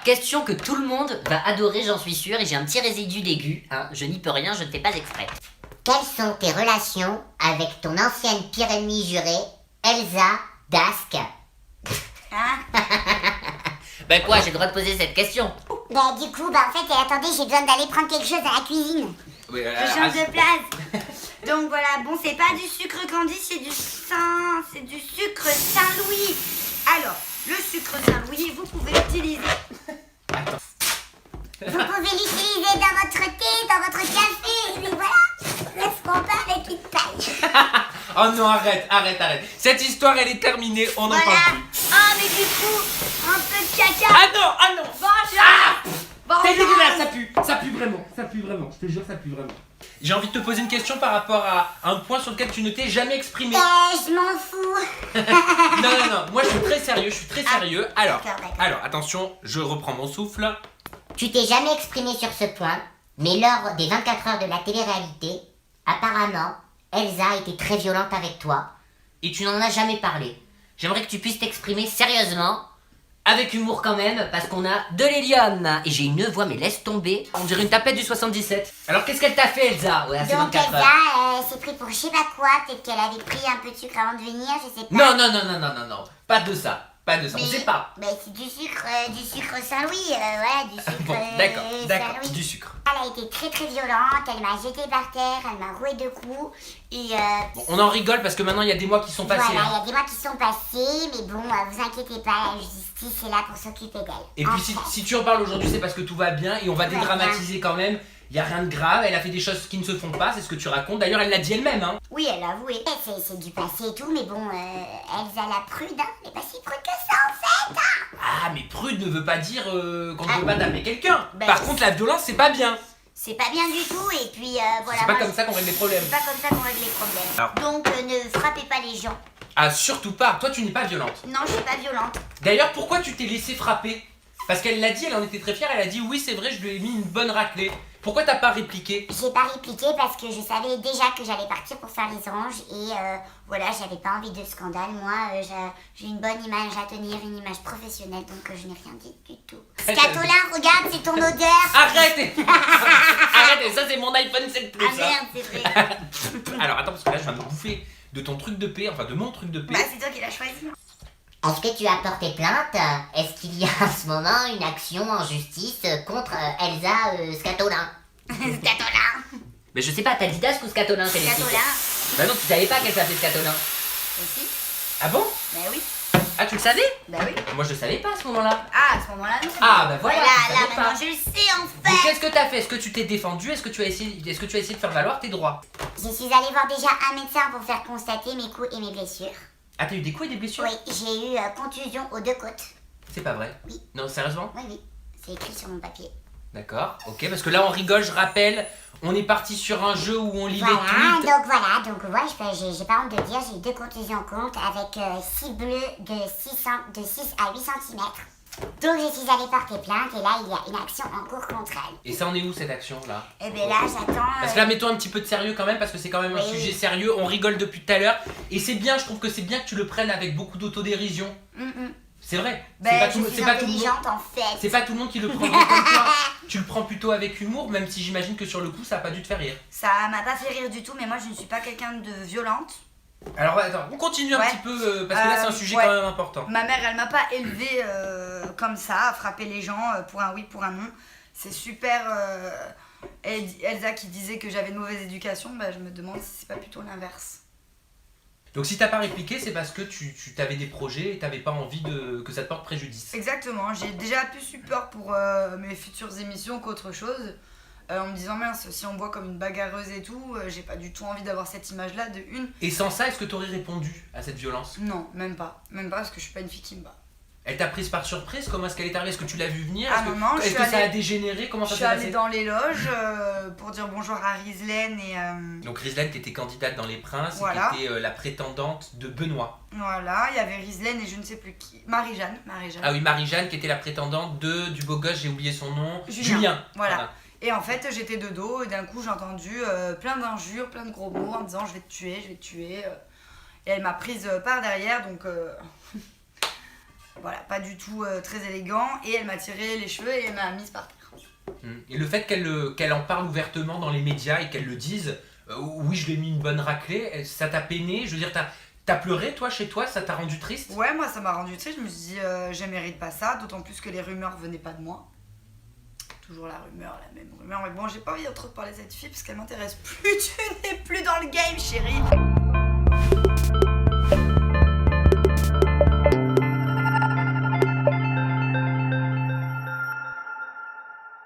question que tout le monde va adorer, j'en suis sûr, et j'ai un petit résidu d'aigu, hein. Je n'y peux rien, je ne fais pas exprès. Quelles sont tes relations avec ton ancienne pire ennemie jurée, Elsa Dask? Hein? Bah quoi, j'ai le droit de poser cette question? Bah du coup, en fait, attendez, j'ai besoin d'aller prendre quelque chose à la cuisine. Oui, Je change de place. Donc voilà, bon, c'est pas du sucre candy, c'est du sucre Saint-Louis. Alors, le sucre Saint-Louis, vous pouvez l'utiliser. Vous pouvez l'utiliser dans votre thé, dans votre café, mais voilà, ne ferons pas avec une paille. Oh non, arrête. Cette histoire, elle est terminée, on n'en Voilà. parle plus. Ah, mais du coup, un peu de caca. Ah non Bon, C'est dégueulasse, ça pue vraiment, je te jure, ça pue vraiment. J'ai envie de te poser une question par rapport à un point sur lequel tu ne t'es jamais exprimé. Je m'en fous. Non, moi je suis très sérieux, Alors, d'accord. attention, je reprends mon souffle. Tu t'es jamais exprimé sur ce point, mais lors des 24 heures de la télé-réalité, apparemment, Elsa était très violente avec toi. Et tu n'en as jamais parlé. J'aimerais que tu puisses t'exprimer sérieusement, avec humour quand même, parce qu'on a de l'hélium. Et j'ai une voix, mais laisse tomber. On dirait une tapette du 77. Alors qu'est-ce qu'elle t'a fait, Elsa? Ouais, à ces Donc 24 Elsa heures. s'est pris pour je sais pas quoi, peut-être qu'elle avait pris un peu de sucre avant de venir, je sais pas. Non, pas de ça, on sait pas. Mais c'est du sucre Saint-Louis, voilà, du sucre Bon, d'accord, Saint-Louis. du sucre. Elle a été très très violente, elle m'a jeté par terre, elle m'a roué de coups, et Bon, on en rigole parce que maintenant il y a des mois qui sont passés. voilà, il hein. y a des mois qui sont passés, mais bon, vous inquiétez pas, la justice est là pour s'occuper d'elle. Et puis Enfin. si tu en parles aujourd'hui, c'est parce que tout va bien et on va Tout va dédramatiser quand même. Il y a rien de grave, elle a fait des choses qui ne se font pas, c'est ce que tu racontes. D'ailleurs, elle l'a dit elle-même, hein. Oui, elle a avoué. C'est du passé et tout, mais bon, Elsa la prude, hein, elle est pas si prude que ça en fait, hein. Ah, mais prude ne veut pas dire qu'on ne peut pas taper quelqu'un. Ben, Par contre, la violence, c'est pas bien. C'est pas bien du tout, et puis voilà. C'est pas moi, comme ça qu'on règle les problèmes. C'est pas comme ça qu'on règle les problèmes. Alors. Donc ne frappez pas les gens. Ah, surtout pas. Toi, tu n'es pas violente. Non, je suis pas violente. D'ailleurs, pourquoi tu t'es laissé frapper? Parce qu'elle l'a dit, elle en était très fière, elle a dit oui, c'est vrai, je lui ai mis une bonne raclée. Pourquoi t'as pas répliqué? J'ai pas répliqué parce que je savais déjà que j'allais partir pour faire les anges et voilà, j'avais pas envie de scandale. Moi, j'ai une bonne image à tenir, une image professionnelle, donc je n'ai rien dit du tout. Scatolin, regarde, c'est ton odeur. Arrête. Arrête, ça c'est mon iPhone 7 Plus. Ah merde, c'est vrai. Alors attends, parce que là je vais me bouffer de ton truc de paix, enfin de mon truc de paix. Bah, c'est toi qui l'as choisi. Est-ce que tu as porté plainte? Est-ce qu'il y a en ce moment une action en justice contre Elsa Scatolin? Scatolin. Mais je sais pas, t'as dit Dask ou Scatolin? Téléphone. Scatolin. Bah non, tu savais pas qu'elle s'appelait Scatolin. Aussi. Ah bon? Bah oui. Ah, tu le savais? Bah oui. Moi je le savais pas à ce moment-là. Ah, à ce moment-là, non. Ah bah voilà, Voilà, tu là, savais pas. maintenant, je le sais, en Donc fait. qu'est-ce que t'as fait? Est-ce que tu t'es défendu? Est-ce que tu as essayé de faire valoir tes droits? Je suis allée voir déjà un médecin pour faire constater mes coups et mes blessures. Ah, t'as eu des coups et des blessures? Oui, j'ai eu contusion aux deux côtes. C'est pas vrai? Oui. Non, sérieusement? Oui, oui, c'est écrit sur mon papier. D'accord, ok, parce que là on rigole, je rappelle, on est parti sur un jeu où on lit Voilà, les tweets. donc j'ai pas honte de dire, j'ai eu deux contusions côtes avec 6 bleus de 6 à 8 cm. Donc je suis allée porter plainte et là il y a une action en cours contre elle. Et ça en est où cette action là? Eh ben là, j'attends. Parce que là mettons un petit peu de sérieux quand même, parce que c'est quand même un Oui. sujet sérieux, on rigole depuis tout à l'heure. Et c'est bien, je trouve que c'est bien que tu le prennes avec beaucoup d'autodérision. C'est vrai, Ben, c'est pas je tout, suis c'est pas tout le monde. intelligente, en fait. C'est pas tout le monde qui le prendrait comme toi. Tu le prends plutôt avec humour, même si j'imagine que sur le coup ça a pas dû te faire rire. Ça m'a pas fait rire du tout, mais moi, je ne suis pas quelqu'un de violente. Alors ouais, attends, on continue un Ouais. petit peu, parce que là c'est un sujet ouais. quand même important. Ma mère, elle m'a pas élevée comme ça, à frapper les gens pour un oui, pour un non. C'est super. Elsa qui disait que j'avais une mauvaise éducation, bah, je me demande si c'est pas plutôt l'inverse. Donc si t'as pas répliqué, c'est parce que tu t'avais des projets et t'avais pas envie que ça te porte préjudice. Exactement, j'ai déjà plus eu peur pour mes futures émissions qu'autre chose. En me disant, mince, si on me voit comme une bagarreuse et tout, j'ai pas du tout envie d'avoir cette image-là de une. Et sans ça, est-ce que t'aurais répondu à cette violence? Non, même pas. Même pas parce que je suis pas une fille qui me bat. Elle t'a prise par surprise? Comment est-ce qu'elle est arrivée? Est-ce que tu l'as vu venir? Ah Est-ce que, non, je est-ce suis que ça a allée- dégénéré? Comment Je ça suis s'est allée passé? dans les loges pour dire bonjour à Rislaine et Donc Rislaine, t'étais candidate dans Les Princes Voilà. et t'étais la prétendante de Benoît. voilà, il y avait Rislaine et je ne sais plus qui. Marie-Jeanne. Ah oui, Marie-Jeanne qui était la prétendante du beau gosse, j'ai oublié son nom. Julien. Voilà. Et en fait, j'étais de dos et d'un coup, j'ai entendu plein d'injures, plein de gros mots en me disant je vais te tuer, je vais te tuer. Et elle m'a prise par derrière, donc Voilà, pas du tout très élégant. Et elle m'a tiré les cheveux et elle m'a mise par terre. Et le fait qu'elle en parle ouvertement dans les médias et qu'elle le dise, oui, je lui ai mis une bonne raclée, ça t'a peiné? Je veux dire, t'as pleuré, toi, chez toi? Ça t'a rendu triste? Ouais, moi ça m'a rendu triste. Je me suis dit, je mérite pas ça. D'autant plus que les rumeurs venaient pas de moi. Toujours la même rumeur. Mais bon, j'ai pas envie de trop parler de cette fille parce qu'elle m'intéresse plus. Tu n'es plus dans le game, chérie.